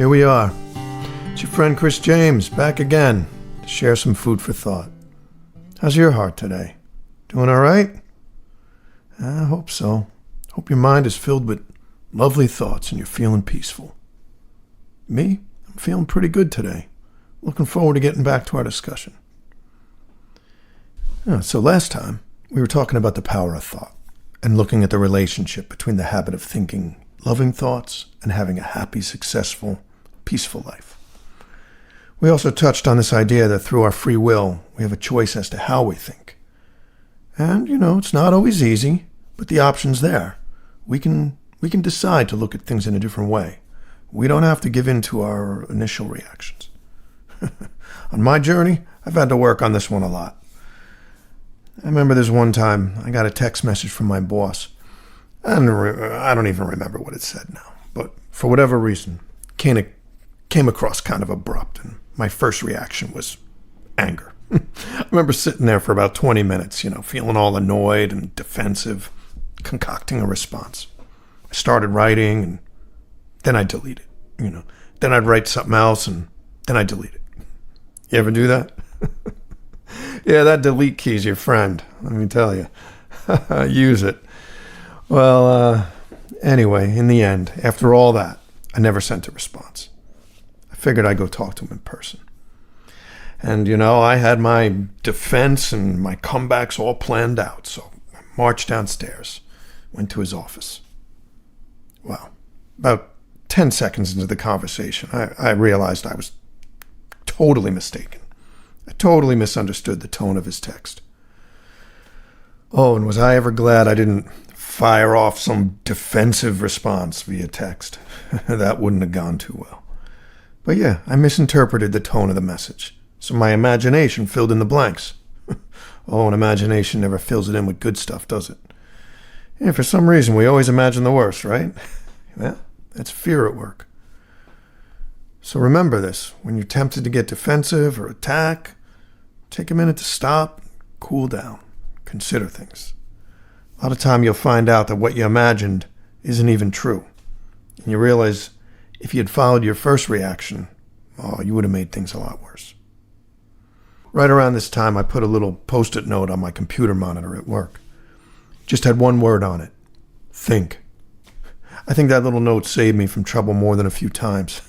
Here we are. It's your friend Chris James, back again to share some food for thought. How's your heart today? Doing all right? I hope so. Hope your mind is filled with lovely thoughts and you're feeling peaceful. Me? I'm feeling pretty good today. Looking forward to getting back to our discussion. So last time, we were talking about the power of thought and looking at the relationship between the habit of thinking loving thoughts and having a happy, successful, peaceful life. We also touched on this idea that through our free will, we have a choice as to how we think. And, it's not always easy, but the option's there. We can decide to look at things in a different way. We don't have to give in to our initial reactions. On my journey, I've had to work on this one a lot. I remember this one time I got a text message from my boss. I don't even remember what it said now, but for whatever reason, came across kind of abrupt, and my first reaction was anger. I remember sitting there for about 20 minutes, feeling all annoyed and defensive, concocting a response. I started writing, and then I'd delete it. Then I'd write something else, and then I'd delete it. You ever do that? Yeah, that delete key's your friend, let me tell you. Use it. Well, anyway, in the end, after all that, I never sent a response. I figured I'd go talk to him in person. And, I had my defense and my comebacks all planned out, so I marched downstairs, went to his office. Well, about 10 seconds into the conversation, I realized I was totally mistaken. I totally misunderstood the tone of his text. Oh, and was I ever glad I didn't fire off some defensive response via text. That wouldn't have gone too well. But yeah, I misinterpreted the tone of the message, so my imagination filled in the blanks. Oh, and imagination never fills it in with good stuff, does it? Yeah, for some reason, we always imagine the worst, right? Well, that's fear at work. So remember this, when you're tempted to get defensive or attack, take a minute to stop, cool down, consider things. A lot of time you'll find out that what you imagined isn't even true. And you realize if you had followed your first reaction, you would have made things a lot worse. Right around this time, I put a little post-it note on my computer monitor at work. Just had one word on it: think. I think that little note saved me from trouble more than a few times.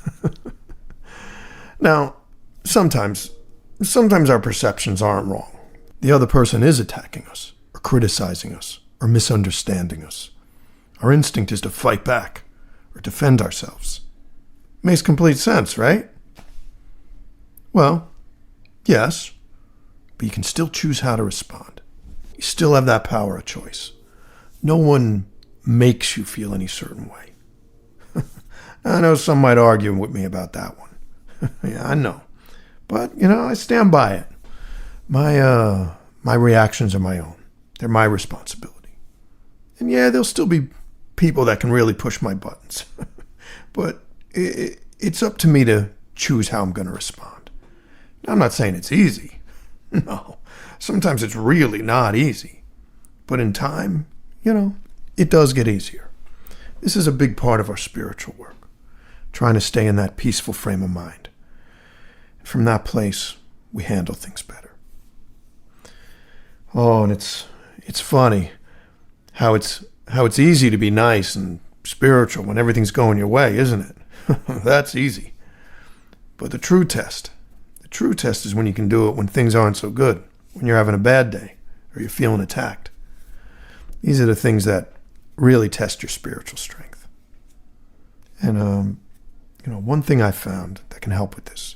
Now, sometimes our perceptions aren't wrong. The other person is attacking us, or criticizing us, or misunderstanding us. Our instinct is to fight back, or defend ourselves. Makes complete sense, right? Well, yes, but you can still choose how to respond. You still have that power of choice. No one makes you feel any certain way. I know some might argue with me about that one. Yeah, I know. But, I stand by it. My reactions are my own. They're my responsibility. And yeah, there'll still be people that can really push my buttons. But it's up to me to choose how I'm going to respond. Now, I'm not saying it's easy. No. Sometimes it's really not easy. But in time, it does get easier. This is a big part of our spiritual work, trying to stay in that peaceful frame of mind. And from that place, we handle things better. Oh, and it's funny how it's easy to be nice and spiritual when everything's going your way, isn't it? That's easy. But the true test is when you can do it when things aren't so good, when you're having a bad day or you're feeling attacked. These are the things that really test your spiritual strength. And, one thing I found that can help with this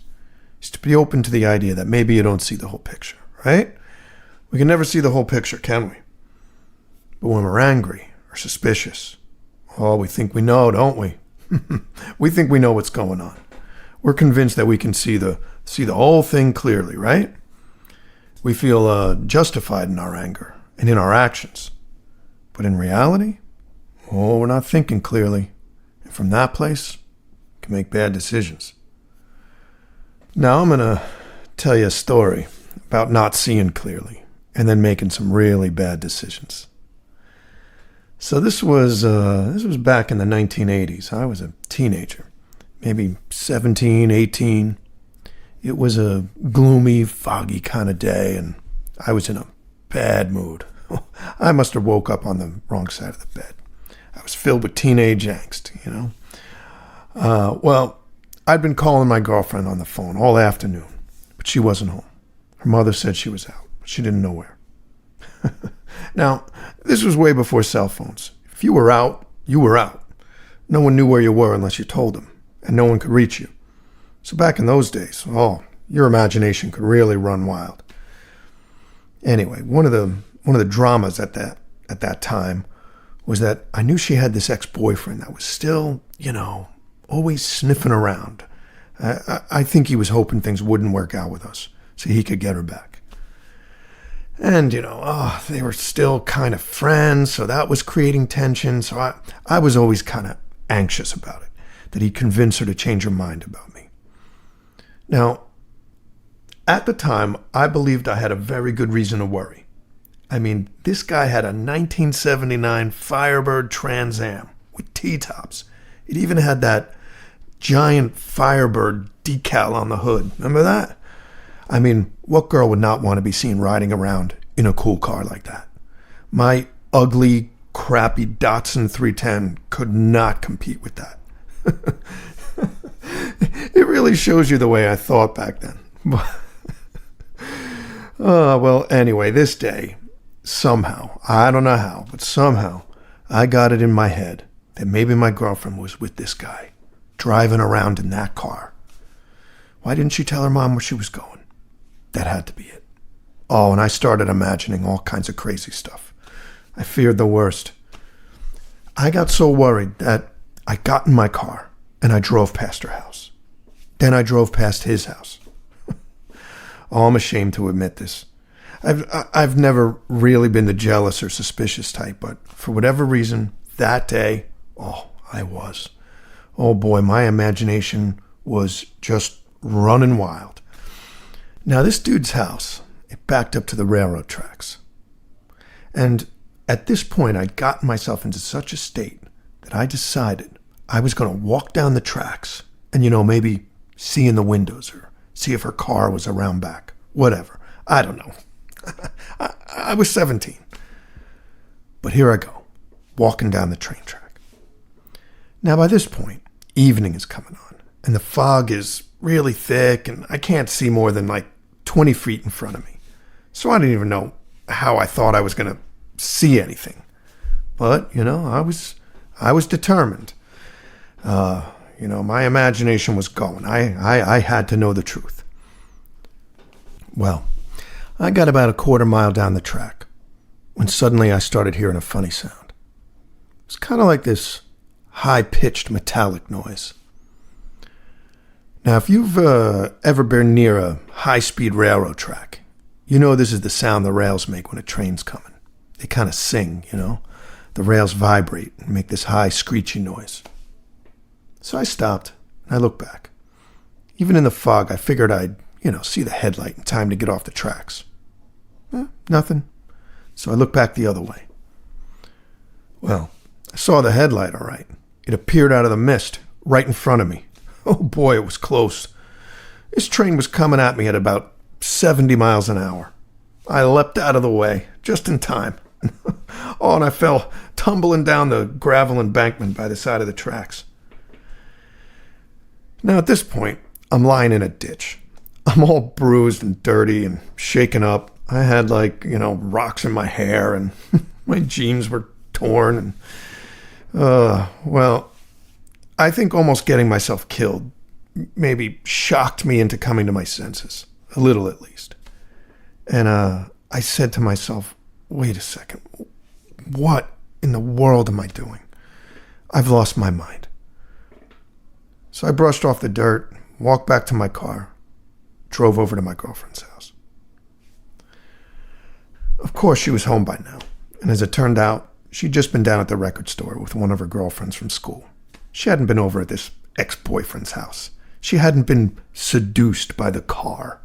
is to be open to the idea that maybe you don't see the whole picture, right? We can never see the whole picture, can we? But when we're angry or suspicious, we think we know, don't we? We think we know what's going on. We're convinced that we can see the whole thing clearly, right? We feel justified in our anger and in our actions. But in reality, we're not thinking clearly. And from that place, we can make bad decisions. Now I'm going to tell you a story about not seeing clearly and then making some really bad decisions. So this was back in the 1980s. I was a teenager, maybe 17, 18. It was a gloomy, foggy kind of day, and I was in a bad mood. I must have woke up on the wrong side of the bed. I was filled with teenage angst. Well, I'd been calling my girlfriend on the phone all afternoon, but she wasn't home. Her mother said she was out, but she didn't know where. Now, this was way before cell phones. If you were out, you were out. No one knew where you were unless you told them, and no one could reach you. So back in those days, your imagination could really run wild. Anyway, one of the dramas at that time was that I knew she had this ex-boyfriend that was still, always sniffing around. I think he was hoping things wouldn't work out with us so he could get her back. And, they were still kind of friends, so that was creating tension. So I was always kind of anxious about it, that he'd convince her to change her mind about me. Now, at the time, I believed I had a very good reason to worry. I mean, this guy had a 1979 Firebird Trans Am with T-tops. It even had that giant Firebird decal on the hood. Remember that? I mean, what girl would not want to be seen riding around in a cool car like that? My ugly, crappy Datsun 310 could not compete with that. It really shows you the way I thought back then. Well, anyway, this day, somehow, I don't know how, but somehow, I got it in my head that maybe my girlfriend was with this guy, driving around in that car. Why didn't she tell her mom where she was going? That had to be it. Oh, and I started imagining all kinds of crazy stuff. I feared the worst. I got so worried that I got in my car and I drove past her house. Then I drove past his house. Oh, I'm ashamed to admit this. I've never really been the jealous or suspicious type, but for whatever reason, that day, I was. Oh boy, my imagination was just running wild. Now, this dude's house, it backed up to the railroad tracks. And at this point, I'd gotten myself into such a state that I decided I was going to walk down the tracks and, maybe see in the windows or see if her car was around back. Whatever. I don't know. I was 17. But here I go, walking down the train track. Now, by this point, evening is coming on, and the fog is really thick, and I can't see more than 20 feet in front of me. So I didn't even know how I thought I was going to see anything. But, I was determined. My imagination was going. I had to know the truth. Well, I got about a quarter mile down the track when suddenly I started hearing a funny sound. It was kind of like this high-pitched metallic noise. Now, if you've ever been near a high-speed railroad track, this is the sound the rails make when a train's coming. They kind of sing, The rails vibrate and make this high, screechy noise. So I stopped and I looked back. Even in the fog, I figured I'd, see the headlight in time to get off the tracks. Nothing. So I looked back the other way. Well, I saw the headlight all right. It appeared out of the mist right in front of me. Oh boy, it was close. This train was coming at me at about 70 miles an hour. I leapt out of the way, just in time. And I fell tumbling down the gravel embankment by the side of the tracks. Now at this point, I'm lying in a ditch. I'm all bruised and dirty and shaken up. I had rocks in my hair and my jeans were torn. And, I think almost getting myself killed maybe shocked me into coming to my senses, a little at least. And I said to myself, wait a second, what in the world am I doing? I've lost my mind. So I brushed off the dirt, walked back to my car, drove over to my girlfriend's house. Of course, she was home by now, and as it turned out, she'd just been down at the record store with one of her girlfriends from school. She hadn't been over at this ex-boyfriend's house. She hadn't been seduced by the car.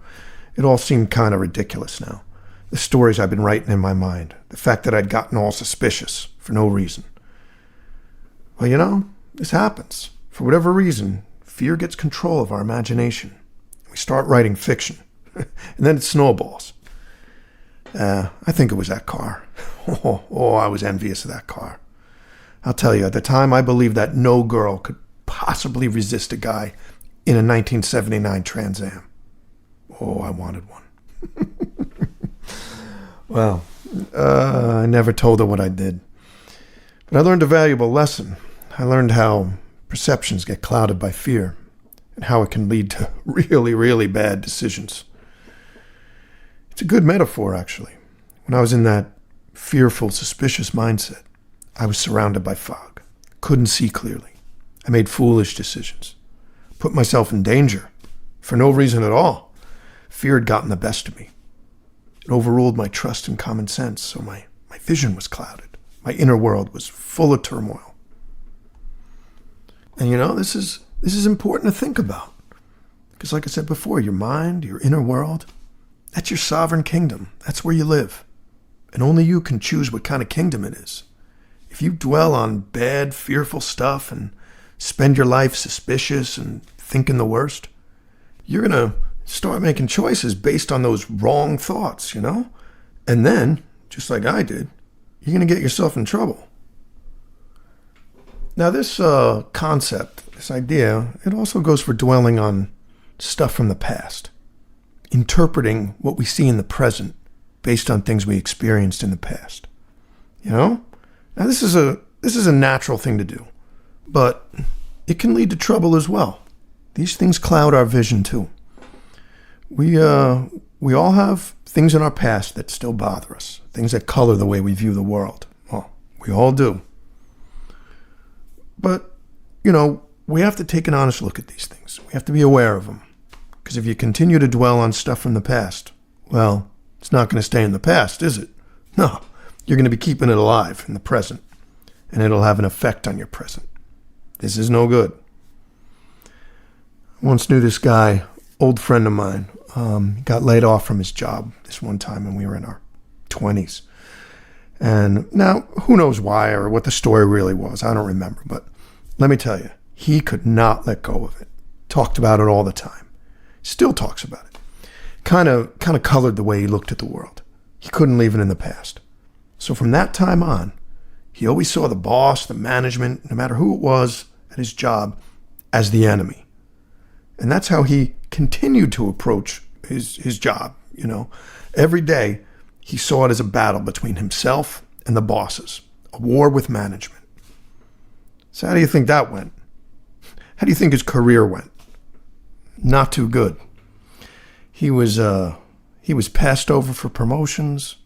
It all seemed kind of ridiculous now. The stories I'd been writing in my mind, the fact that I'd gotten all suspicious for no reason. Well, this happens. For whatever reason, fear gets control of our imagination. We start writing fiction, and then it snowballs. I think it was that car. I was envious of that car. I'll tell you, at the time, I believed that no girl could possibly resist a guy in a 1979 Trans Am. I wanted one. Well, I never told her what I did. But I learned a valuable lesson. I learned how perceptions get clouded by fear and how it can lead to really, really bad decisions. It's a good metaphor, actually. When I was in that fearful, suspicious mindset, I was surrounded by fog, couldn't see clearly. I made foolish decisions, put myself in danger for no reason at all. Fear had gotten the best of me. It overruled my trust and common sense, so my vision was clouded. My inner world was full of turmoil. And this is important to think about. Because like I said before, your mind, your inner world, that's your sovereign kingdom. That's where you live. And only you can choose what kind of kingdom it is. If you dwell on bad, fearful stuff and spend your life suspicious and thinking the worst, you're going to start making choices based on those wrong thoughts, And then, just like I did, you're going to get yourself in trouble. Now, this concept, this idea, it also goes for dwelling on stuff from the past, interpreting what we see in the present based on things we experienced in the past. Now, this is a natural thing to do, but it can lead to trouble as well. These things cloud our vision too. We all have things in our past that still bother us, things that color the way we view the world. Well, we all do. But, we have to take an honest look at these things. We have to be aware of them. Because if you continue to dwell on stuff from the past, well, it's not going to stay in the past, is it? No, you're going to be keeping it alive in the present. And it'll have an effect on your present. This is no good. I once knew this guy, old friend of mine. He got laid off from his job this one time when we were in our 20s. And now, who knows why or what the story really was. I don't remember. But let me tell you, he could not let go of it. Talked about it all the time. Still talks about it. Kind of colored the way he looked at the world. He couldn't leave it in the past. So from that time on, he always saw the boss, the management, no matter who it was at his job, as the enemy. And that's how he continued to approach his job, Every day, he saw it as a battle between himself and the bosses, a war with management. So how do you think that went? How do you think his career went? Not too good. He was passed over for promotions.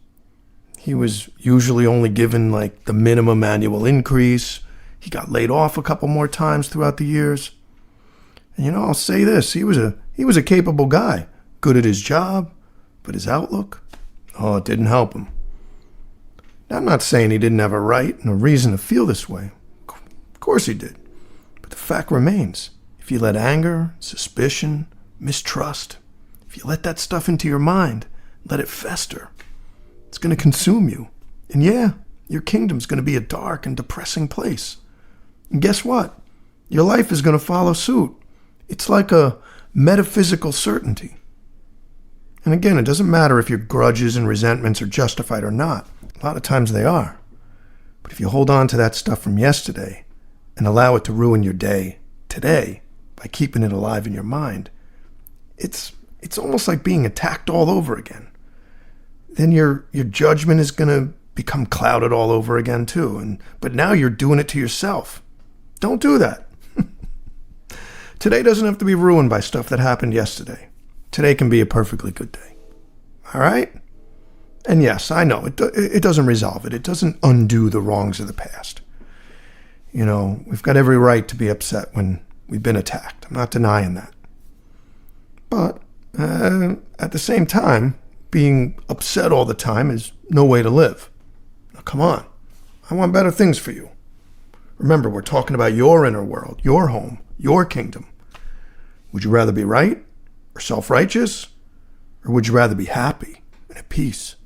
He was usually only given the minimum annual increase. He got laid off a couple more times throughout the years. And I'll say this, he was a capable guy, good at his job, but his outlook, it didn't help him. Now, I'm not saying he didn't have a right and a reason to feel this way. Of course he did. But the fact remains, if you let anger, suspicion, mistrust, if you let that stuff into your mind, let it fester, it's going to consume you. And yeah, your kingdom's going to be a dark and depressing place. And guess what? Your life is going to follow suit. It's like a metaphysical certainty. And again, it doesn't matter if your grudges and resentments are justified or not. A lot of times they are. But if you hold on to that stuff from yesterday and allow it to ruin your day today by keeping it alive in your mind, it's almost like being attacked all over again. Then your judgment is going to become clouded all over again too. But now you're doing it to yourself. Don't do that. Today doesn't have to be ruined by stuff that happened yesterday. Today can be a perfectly good day. All right? And yes, I know, it doesn't resolve it. It doesn't undo the wrongs of the past. We've got every right to be upset when we've been attacked. I'm not denying that. But at the same time, being upset all the time is no way to live. Now, come on. I want better things for you. Remember, we're talking about your inner world, your home, your kingdom. Would you rather be right or self-righteous? Or would you rather be happy and at peace?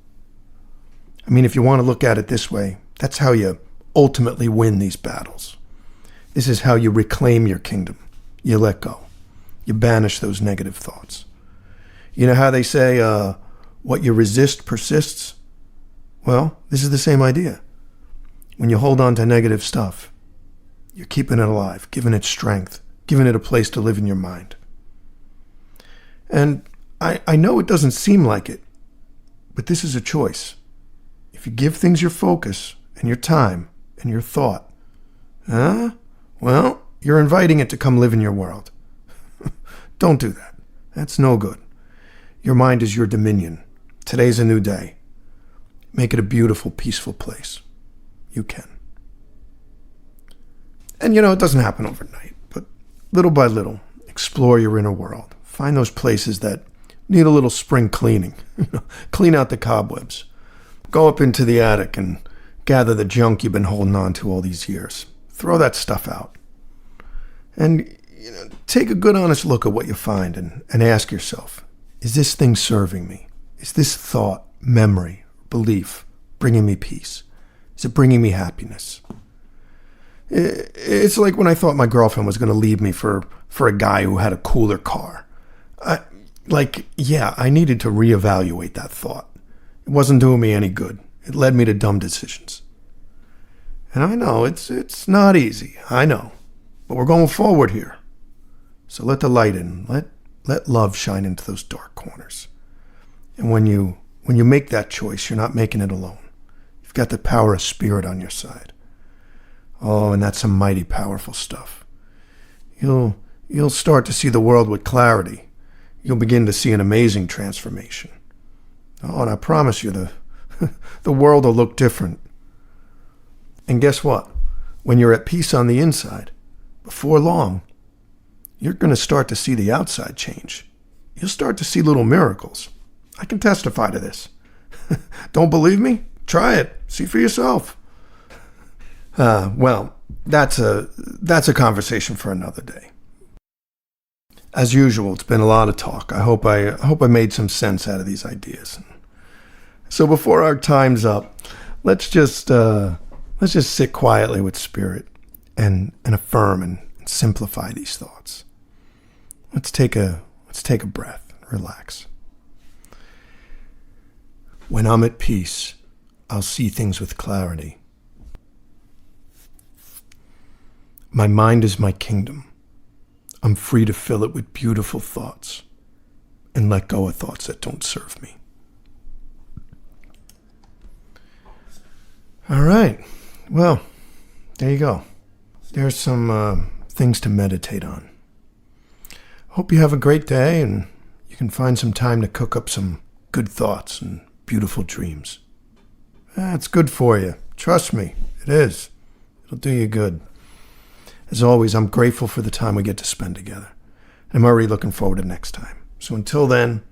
I mean, if you want to look at it this way, that's how you ultimately win these battles. This is how you reclaim your kingdom. You let go. You banish those negative thoughts. You know how they say, what you resist persists? Well, this is the same idea. When you hold on to negative stuff, you're keeping it alive, giving it strength, giving it a place to live in your mind. And I know it doesn't seem like it, but this is a choice. If you give things your focus and your time and your thought, well, you're inviting it to come live in your world. Don't do that. That's no good. Your mind is your dominion. Today's a new day. Make it a beautiful, peaceful place. You can. And it doesn't happen overnight, but little by little, explore your inner world. Find those places that need a little spring cleaning. Clean out the cobwebs. Go up into the attic and gather the junk you've been holding on to all these years. Throw that stuff out. And take a good honest look at what you find and ask yourself, is this thing serving me? Is this thought, memory, belief bringing me peace? Is it bringing me happiness? It's like when I thought my girlfriend was going to leave me for a guy who had a cooler car. I needed to reevaluate that thought. It wasn't doing me any good. It led me to dumb decisions. And I know it's not easy. I know. But we're going forward here. So let the light in. Let love shine into those dark corners. And when you make that choice, you're not making it alone. You've got the power of spirit on your side. Oh, and that's some mighty powerful stuff. You'll start to see the world with clarity. You'll begin to see an amazing transformation. Oh, and I promise you, the world will look different. And guess what? When you're at peace on the inside, before long, you're going to start to see the outside change. You'll start to see little miracles. I can testify to this. Don't believe me? Try it. See for yourself. Well, that's a conversation for another day. As usual, it's been a lot of talk. I hope I made some sense out of these ideas. So before our time's up, let's just sit quietly with spirit and affirm and simplify these thoughts. Let's take a breath and relax. When I'm at peace, I'll see things with clarity. My mind is my kingdom. I'm free to fill it with beautiful thoughts and let go of thoughts that don't serve me. All right. Well, there you go. There's some things to meditate on. Hope you have a great day and you can find some time to cook up some good thoughts and beautiful dreams. It's good for you. Trust me, it is. It'll do you good. As always, I'm grateful for the time we get to spend together. I'm already looking forward to next time. So until then,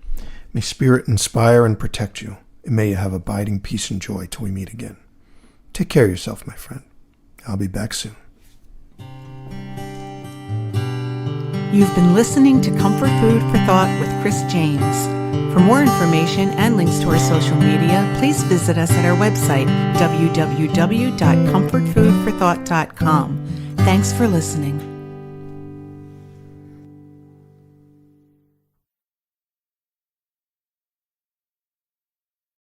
may Spirit inspire and protect you, and may you have abiding peace and joy till we meet again. Take care of yourself, my friend. I'll be back soon. You've been listening to Comfort Food for Thought with Chris James. For more information and links to our social media, please visit us at our website, www.comfortfoodforthought.com. Thanks for listening.